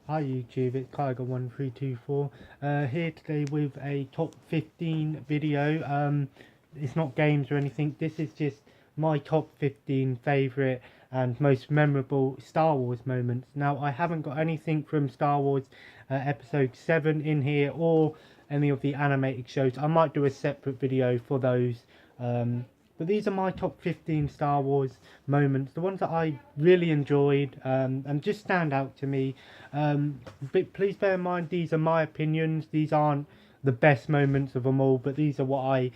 Hi YouTube, it's Kyger1324 here today with a top 15 video. It's not games or anything, this is just my top 15 favourite and most memorable Star Wars moments. Now I haven't got anything from Star Wars episode 7 in here or any of the animated shows. I might do a separate video for those. But these are my top 15 Star Wars moments, the ones that I really enjoyed and just stand out to me. But please bear in mind, these are my opinions. These aren't the best moments of them all, but these are what I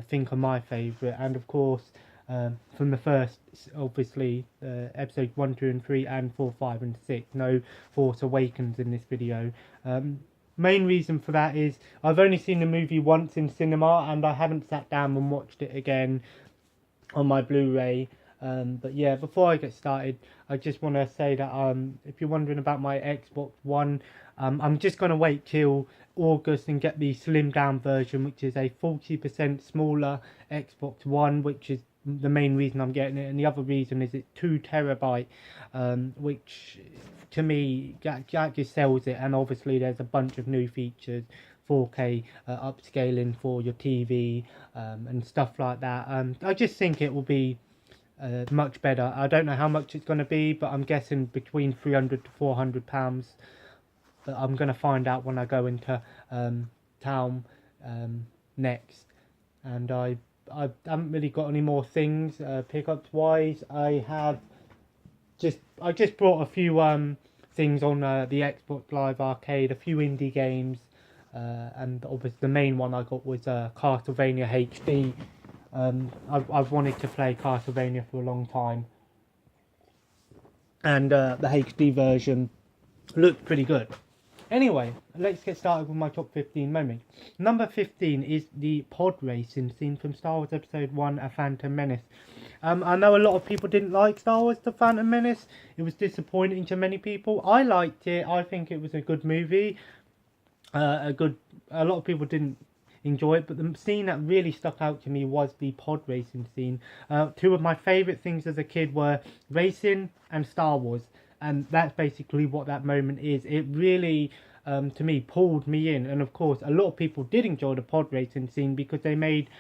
think are my favourite. And of course, from the first, obviously, episode 1, 2 and 3 and 4, 5 and 6. No Force Awakens in this video. Main reason for that is I've only seen the movie once in cinema and I haven't sat down and watched it again on my Blu-ray. But yeah, before I get started, I just want to say that if you're wondering about my Xbox One, I'm just going to wait till August and get the slimmed down version, which is a 40% smaller Xbox One, which is the main reason I'm getting it. And the other reason is it's 2 TB, which to me that just sells it. And obviously there's a bunch of new features, 4K upscaling for your TV and stuff like that. I just think it will be much better. I don't know how much it's going to be, but I'm guessing between £300 to £400. But I'm going to find out when I go into town next. And I haven't really got any more things pickups wise. I just brought a few things on the Xbox Live Arcade, a few indie games, and obviously the main one I got was Castlevania HD. I've wanted to play Castlevania for a long time, and the HD version looked pretty good. Anyway, let's get started with my top 15 moments. Number 15 is the pod racing scene from Star Wars Episode 1, A Phantom Menace. I know a lot of people didn't like Star Wars The Phantom Menace. It was disappointing to many people. I liked it. I think it was a good movie. A lot of people didn't enjoy it, but the scene that really stuck out to me was the pod racing scene. Two of my favourite things as a kid were racing and Star Wars, and that's basically what that moment is. It really, to me, pulled me in, and of course, a lot of people did enjoy the pod racing scene because they made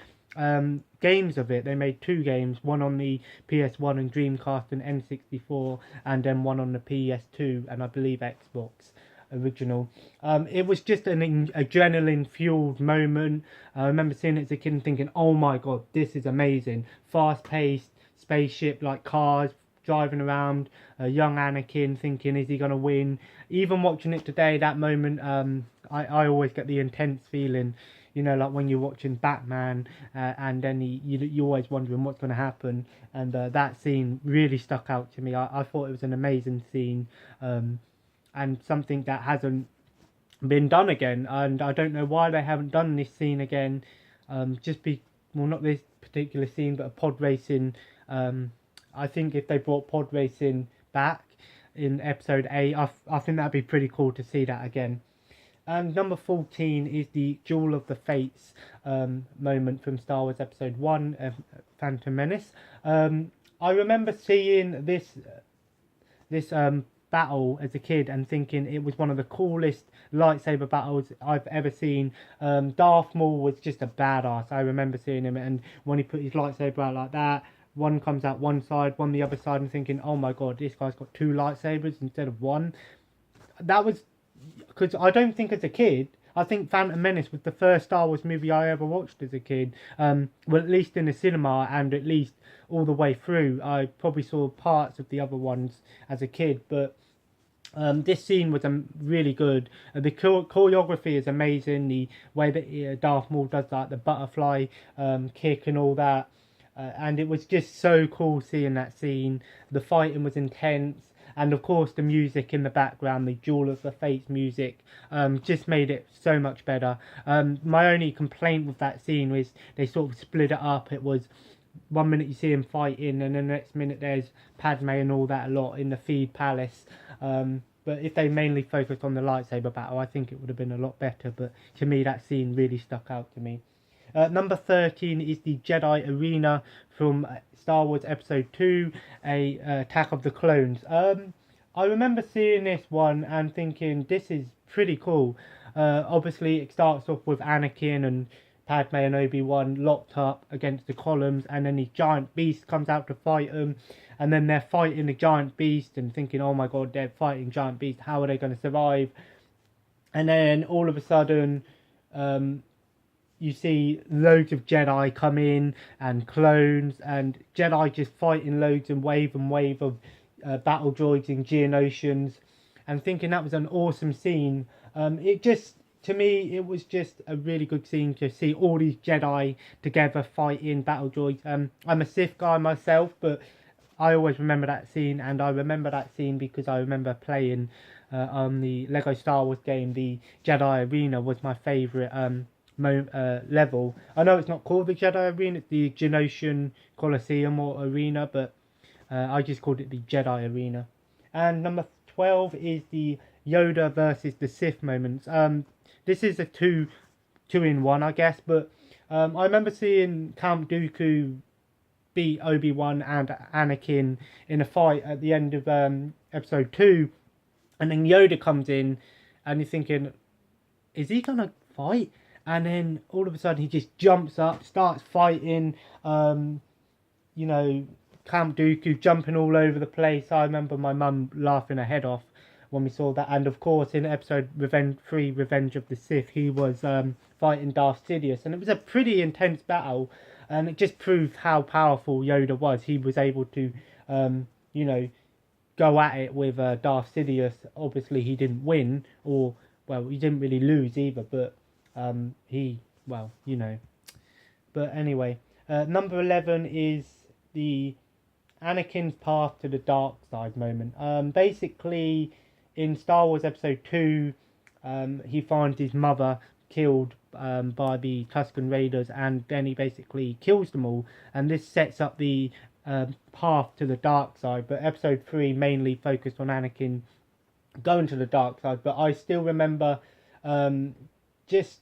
games of it. They made 2 games, one on the PS1 and Dreamcast and N64, and then one on the PS2 and I believe Xbox original. It was just an adrenaline fueled moment. I remember seeing it as a kid and thinking, oh my god, this is amazing. Fast paced spaceship like cars driving around, young Anakin thinking, is he going to win? Even watching it today, that moment, I always get the intense feeling, you know, like when you're watching Batman and then you're always wondering what's going to happen. And that scene really stuck out to me. I thought it was an amazing scene. And something that hasn't been done again, and I don't know why they haven't done this scene again. Well, not this particular scene, but a pod racing. I think if they brought pod racing back in episode 8, I think that'd be pretty cool to see that again. And number 14 is the Duel of the Fates moment from Star Wars Episode 1, Phantom Menace. I remember seeing this battle as a kid and thinking it was one of the coolest lightsaber battles I've ever seen. Darth Maul was just a badass. I remember seeing him, and when he put his lightsaber out like that, one comes out one side, one the other side, and thinking, oh my god, this guy's got 2 lightsabers instead of 1. That was because I don't think as a kid, I think Phantom Menace was the first Star Wars movie I ever watched as a kid. Well, at least in the cinema, and at least all the way through. I probably saw parts of the other ones as a kid, but this scene was really good. The choreography is amazing. The way that Darth Maul does like the butterfly kick and all that. And it was just so cool seeing that scene. The fighting was intense. And of course the music in the background, the Duel of the Fates music, just made it so much better. My only complaint with that scene was they sort of split it up. It was 1 minute you see him fighting, and then the next minute there's Padme and all that a lot in the Feed Palace. But if they mainly focused on the lightsaber battle, I think it would have been a lot better. But to me, that scene really stuck out to me. Number 13 is the Jedi Arena from Star Wars Episode 2, Attack of the Clones. I remember seeing this one and thinking, this is pretty cool. Obviously, it starts off with Anakin and Padme and Obi-Wan locked up against the columns, and then the giant beast comes out to fight them, and then they're fighting the giant beast and thinking, oh my god, they're fighting giant beast, how are they going to survive? And then all of a sudden, you see loads of Jedi come in and clones, and Jedi just fighting loads and wave of battle droids in Geonosians, and thinking that was an awesome scene. It just, to me, it was just a really good scene to see all these Jedi together fighting battle droids. I'm a Sith guy myself, but I always remember that scene, and I remember that scene because I remember playing on the Lego Star Wars game. The Jedi Arena was my favourite level. I know it's not called the Jedi Arena, it's the Geonosian Coliseum or Arena, but I just called it the Jedi Arena. And number 12 is the Yoda versus the Sith moments. This is a two in one, I guess, but I remember seeing Count Dooku beat Obi-Wan and Anakin in a fight at the end of episode 2, and then Yoda comes in, and you're thinking, is he gonna fight? And then all of a sudden he just jumps up, starts fighting, you know, Count Dooku jumping all over the place. I remember my mum laughing her head off when we saw that. And of course, in episode Revenge of the Sith, he was fighting Darth Sidious, and it was a pretty intense battle, and it just proved how powerful Yoda was. He was able to, you know, go at it with Darth Sidious. Obviously, he didn't win, or, well, he didn't really lose either, but he, well, you know. But anyway, number 11 is the Anakin's path to the dark side moment. Basically, in Star Wars Episode 2, he finds his mother killed by the Tusken Raiders, and then he basically kills them all, and this sets up the path to the dark side. But Episode 3 mainly focused on Anakin going to the dark side, but I still remember just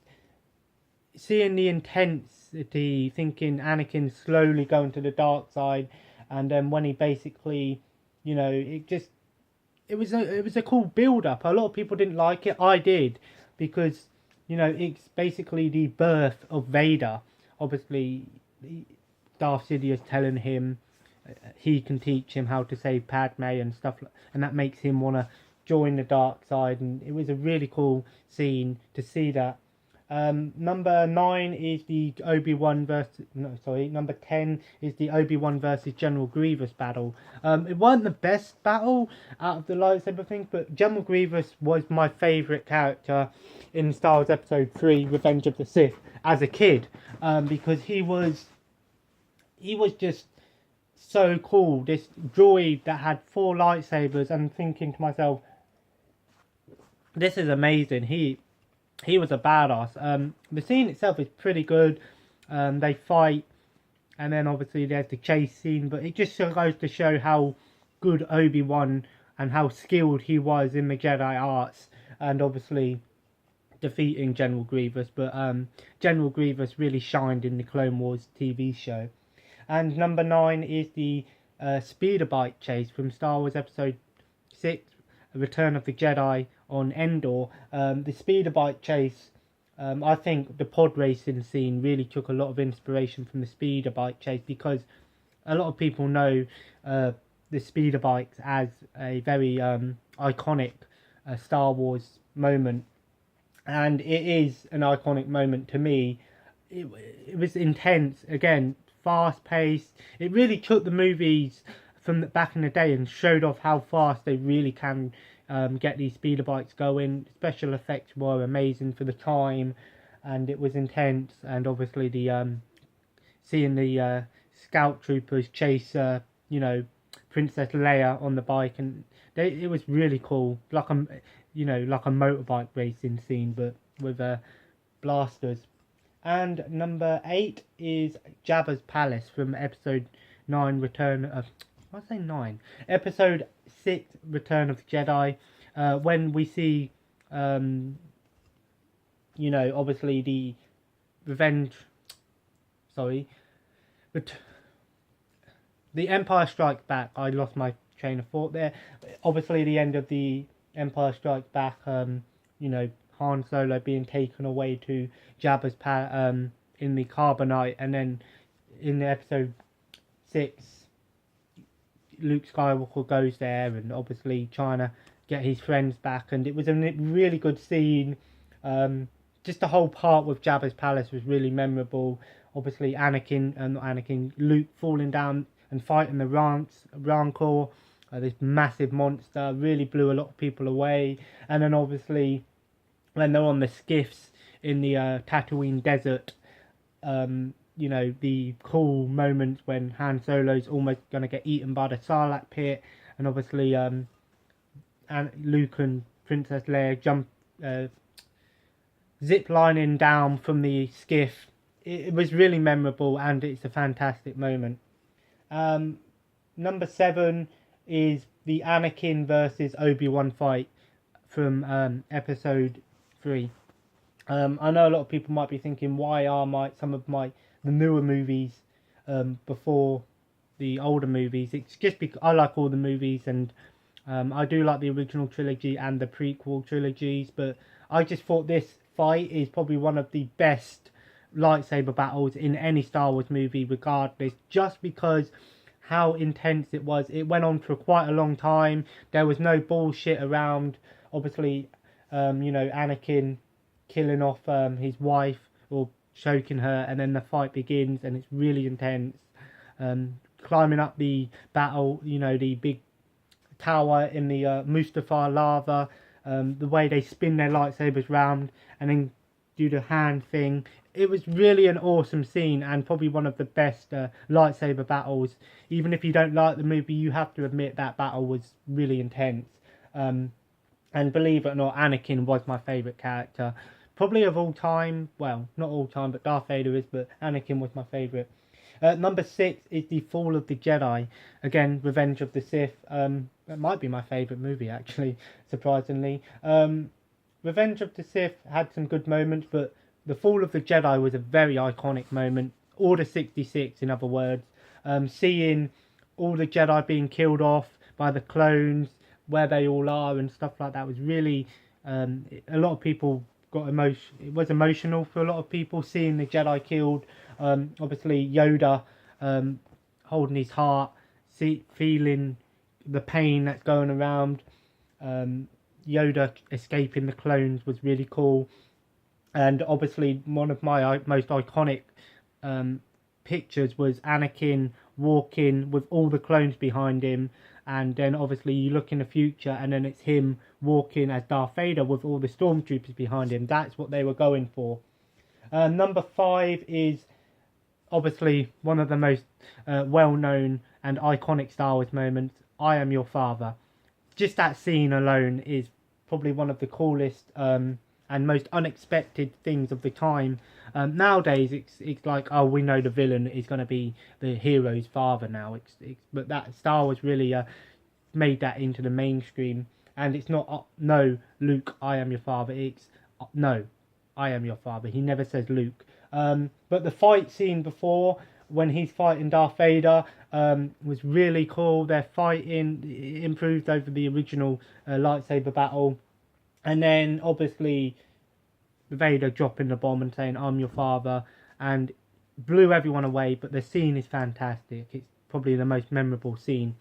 seeing the intensity, thinking Anakin slowly going to the dark side, and then when he basically, you know, it was a cool build up. A lot of people didn't like it. I did, because, you know, it's basically the birth of Vader. Obviously, Darth Sidious telling him he can teach him how to save Padme and stuff, and that makes him want to join the dark side, and it was a really cool scene to see that. Number 9 is the Obi-Wan versus... No, sorry. Number 10 is the Obi-Wan versus General Grievous battle. It wasn't the best battle out of the lightsaber thing, but General Grievous was my favourite character in Star Wars Episode 3, Revenge of the Sith, as a kid. Because he was just so cool. This droid that had 4 lightsabers, and thinking to myself, this is amazing. He was a badass. The scene itself is pretty good. They fight, and then obviously there's the chase scene, but it just goes to show how good Obi-Wan and how skilled he was in the Jedi arts, and obviously defeating General Grievous. But General Grievous really shined in the Clone Wars TV show. And number 9 is the speeder bike chase from Star Wars Episode 6, Return of the Jedi, on Endor. The speeder bike chase, I think the pod racing scene really took a lot of inspiration from the speeder bike chase, because a lot of people know the speeder bikes as a very iconic Star Wars moment, and it is an iconic moment to me. It was intense, again, fast paced. It really took the movies from back in the day and showed off how fast they really can get these speeder bikes going. Special effects were amazing for the time, and it was intense. And obviously the seeing the scout troopers chase you know, Princess Leia on the bike, and it was really cool, like a, you know, like a motorbike racing scene, but with blasters. And number 8 is Jabba's Palace from Episode 9, Return of... I say 9. Episode 6, Return of the Jedi. When we see, you know, obviously the revenge... Sorry. But the Empire Strikes Back. I lost my train of thought there. Obviously, the end of the Empire Strikes Back, you know, Han Solo being taken away to Jabba's in the Carbonite, and then in episode 6, Luke Skywalker goes there and obviously trying to get his friends back, and it was a really good scene. Just the whole part with Jabba's palace was really memorable. Obviously, Luke falling down and fighting the Rancor, this massive monster, really blew a lot of people away. And then obviously, when they're on the skiffs in the Tatooine desert, you know, the cool moments when Han Solo's almost going to get eaten by the Sarlacc pit, and obviously and Luke and Princess Leia zip lining down from the skiff. It was really memorable, and it's a fantastic moment. Number 7 is the Anakin versus Obi-Wan fight from episode 3. I know a lot of people might be thinking, why are some of the newer movies before the older movies? It's just because I like all the movies, and I do like the original trilogy and the prequel trilogies, but I just thought this fight is probably one of the best lightsaber battles in any Star Wars movie, regardless, just because how intense it was. It went on for quite a long time. There was no bullshit around. Obviously, you know, Anakin killing off his wife or choking her, and then the fight begins, and it's really intense. Climbing up the battle, you know, the big tower in the Mustafar lava, the way they spin their lightsabers round and then do the hand thing. It was really an awesome scene, and probably one of the best lightsaber battles. Even if you don't like the movie, you have to admit that battle was really intense. And believe it or not, Anakin was my favourite character. Probably of all time. Well, not all time, but Darth Vader is, but Anakin was my favourite. Number 6 is The Fall of the Jedi. Again, Revenge of the Sith. That might be my favourite movie, actually, surprisingly. Revenge of the Sith had some good moments, but The Fall of the Jedi was a very iconic moment. Order 66, in other words. Seeing all the Jedi being killed off by the clones, where they all are and stuff like that was really... a lot of people got it was emotional for a lot of people, seeing the Jedi killed. Obviously, Yoda holding his heart, feeling the pain that's going around. Yoda escaping the clones was really cool. And obviously, one of my most iconic pictures was Anakin walking with all the clones behind him. And then obviously you look in the future, and then it's him walking as Darth Vader with all the stormtroopers behind him. That's what they were going for. Number 5 is obviously one of the most well-known and iconic Star Wars moments, I Am Your Father. Just that scene alone is probably one of the coolest and most unexpected things of the time. Nowadays, it's like, oh, we know the villain is going to be the hero's father now. But that Star Wars really made that into the mainstream. And it's not, no, Luke, I am your father. It's, no, I am your father. He never says Luke. But the fight scene before, when he's fighting Darth Vader, was really cool. Their fighting improved over the original lightsaber battle. And then, obviously, Vader dropping the bomb and saying, I'm your father, and blew everyone away. But the scene is fantastic. It's probably the most memorable scene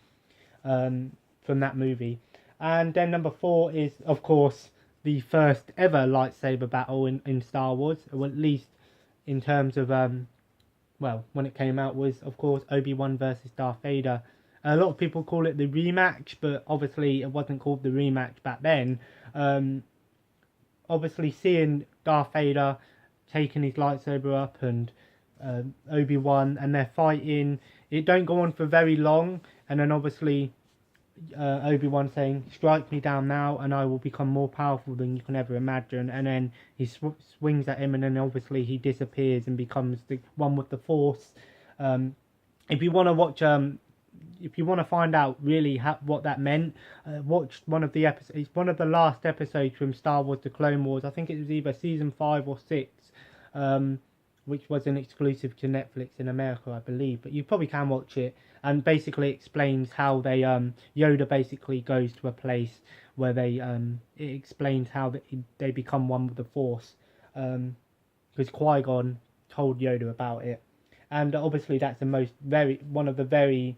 from that movie. And then number 4 is, of course, the first ever lightsaber battle in Star Wars, or at least in terms of, well, when it came out, was, of course, Obi-Wan versus Darth Vader. A lot of people call it the rematch, but obviously it wasn't called the rematch back then. Obviously, seeing Darth Vader taking his lightsaber up and Obi-Wan, and they're fighting, it don't go on for very long, and then obviously Obi-Wan saying, strike me down now and I will become more powerful than you can ever imagine, and then he swings at him, and then obviously he disappears and becomes the one with the Force. If you want to watch, if you want to find out really what that meant, watch one of the episodes. It's one of the last episodes from Star Wars: The Clone Wars. I think it was either season 5 or 6. which was an exclusive to Netflix in America, I believe, but you probably can watch it, and basically explains how they Yoda basically goes to a place where it explains how they become one with the Force, because Qui-Gon told Yoda about it, and obviously that's one of the very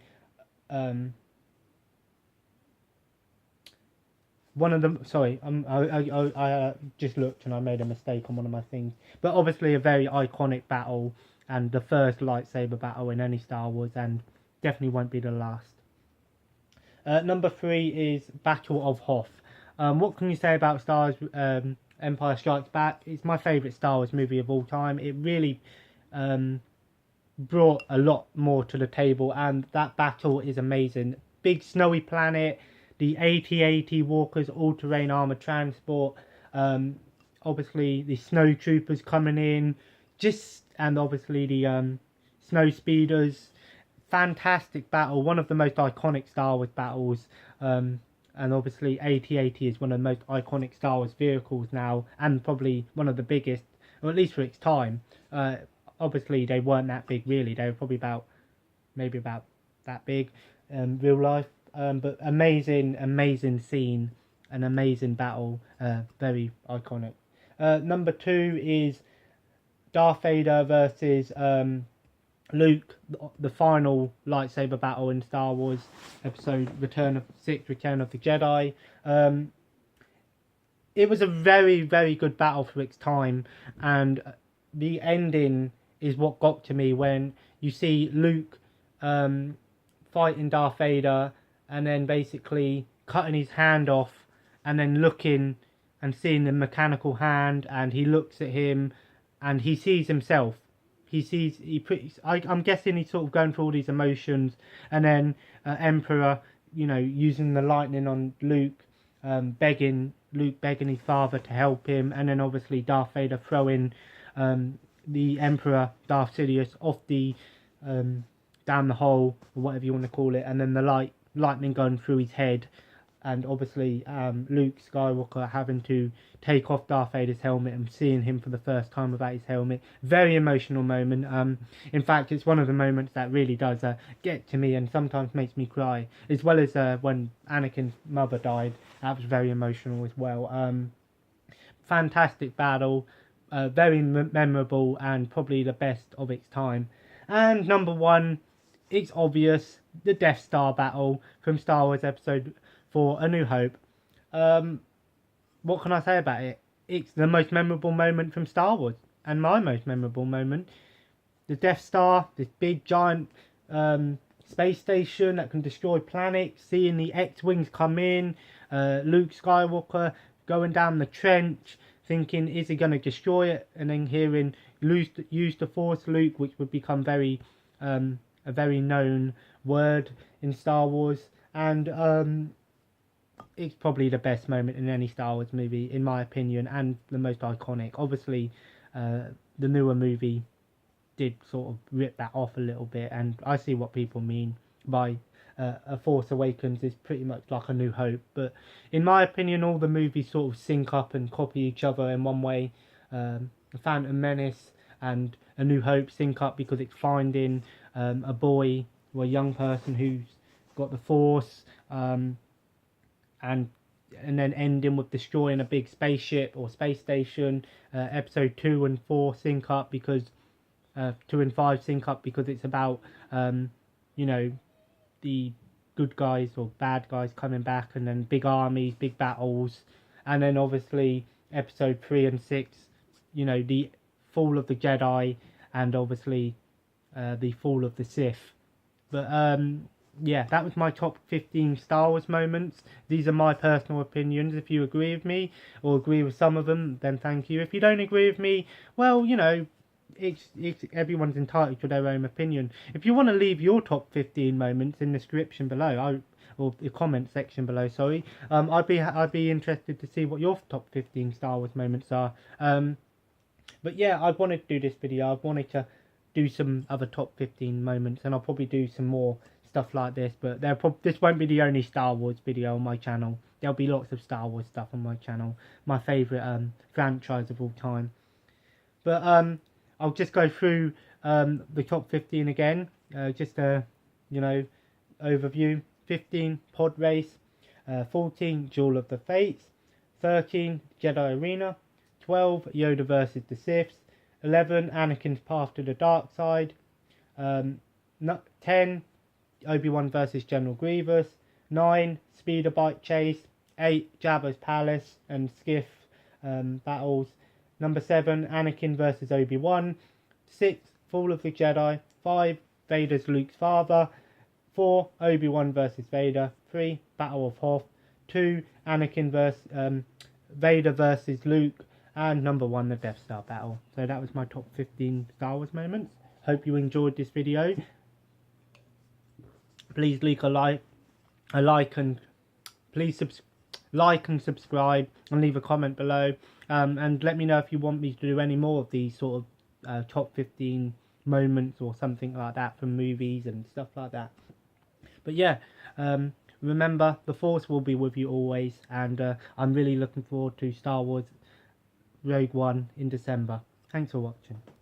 one of them. Sorry, I just looked and I made a mistake on one of my things. But obviously a very iconic battle, and the first lightsaber battle in any Star Wars, and definitely won't be the last. Number 3 is Battle of Hoth. What can you say about Star Wars Empire Strikes Back? It's my favourite Star Wars movie of all time. It really brought a lot more to the table, and that battle is amazing. Big snowy planet, the AT-AT walkers, all-terrain armored transport, obviously the snow troopers coming in, and obviously the snow speeders. Fantastic battle, one of the most iconic Star Wars battles, and obviously AT-AT is one of the most iconic Star Wars vehicles now, and probably one of the biggest, or at least for its time. Obviously they weren't that big really, they were probably maybe about that big real life, but amazing scene, an amazing battle, very iconic. Number 2 is Darth Vader versus Luke, the final lightsaber battle in Star Wars episode Return of the Jedi. It was a very, very good battle for its time, and the ending is what got to me, when you see Luke fighting Darth Vader and then basically cutting his hand off, and then looking and seeing the mechanical hand, and he looks at him and he sees himself. I'm guessing he's sort of going through all these emotions, and then Emperor, using the lightning on Luke, begging his father to help him, and then obviously Darth Vader throwing the Emperor, Darth Sidious, off the down the hole, or whatever you want to call it, and then the lightning going through his head, and obviously Luke Skywalker having to take off Darth Vader's helmet and seeing him for the first time without his helmet. Very emotional moment. In fact, it's one of the moments that really does get to me and sometimes makes me cry, as well as when Anakin's mother died. That was very emotional as well. Fantastic battle, very memorable, and probably the best of its time. And number 1, it's obvious, the Death Star battle from Star Wars Episode 4, A New Hope. What can I say about it? It's the most memorable moment from Star Wars, and my most memorable moment. The Death Star, this big giant space station that can destroy planets, seeing the X-Wings come in, Luke Skywalker going down the trench, thinking, is he going to destroy it? And then hearing use the Force, Luke, which would become a very known word in Star Wars. And it's probably the best moment in any Star Wars movie, in my opinion, and the most iconic. Obviously, the newer movie did sort of rip that off a little bit, and I see what people mean by A Force Awakens is pretty much like A New Hope. But in my opinion, all the movies sort of sync up and copy each other in one way. The Phantom Menace and A New Hope sync up because it's finding a boy or a young person who's got the Force, and then ending with destroying a big spaceship or space station. Episode 2 and 4 sync up because 2 and 5 sync up because it's about the good guys or bad guys coming back, and then big armies, big battles. And then obviously Episode 3 and 6, the fall of the Jedi, and obviously the fall of the Sith. But yeah, that was my top 15 Star Wars moments. These are my personal opinions. If you agree with me or agree with some of them, then thank you. If you don't agree with me, well, it's everyone's entitled to their own opinion. If you want to leave your top 15 moments in the description below, or the comment section below, sorry, I'd be interested to see what your top 15 Star Wars moments are. But yeah, I wanted to do this video. I wanted to do some other top 15 moments, and I'll probably do some more stuff like this, but this won't be the only Star Wars video on my channel. There'll be lots of Star Wars stuff on my channel, my favourite franchise of all time. But I'll just go through the top 15 again, just a, you know, overview. 15, Pod Race. 14, Duel of the Fates. 13, Jedi Arena. 12, Yoda vs. the Siths. 11, Anakin's Path to the Dark Side. 10, Obi-Wan vs. General Grievous. 9, Speeder Bike Chase. 8, Jabba's Palace and Skiff battles. Number 7, Anakin vs. Obi-Wan. 6, Fall of the Jedi. 5, Vader's Luke's father. 4, Obi-Wan vs. Vader. 3, Battle of Hoth. 2, Anakin vs. Vader vs. Luke. And number 1, the Death Star battle. So that was my top 15 Star Wars moments. Hope you enjoyed this video. Please leave a like and please like and subscribe and leave a comment below. And let me know if you want me to do any more of these sort of top 15 moments or something like that from movies and stuff like that. But yeah, remember, the Force will be with you always, and I'm really looking forward to Star Wars Rogue One in December. Thanks for watching.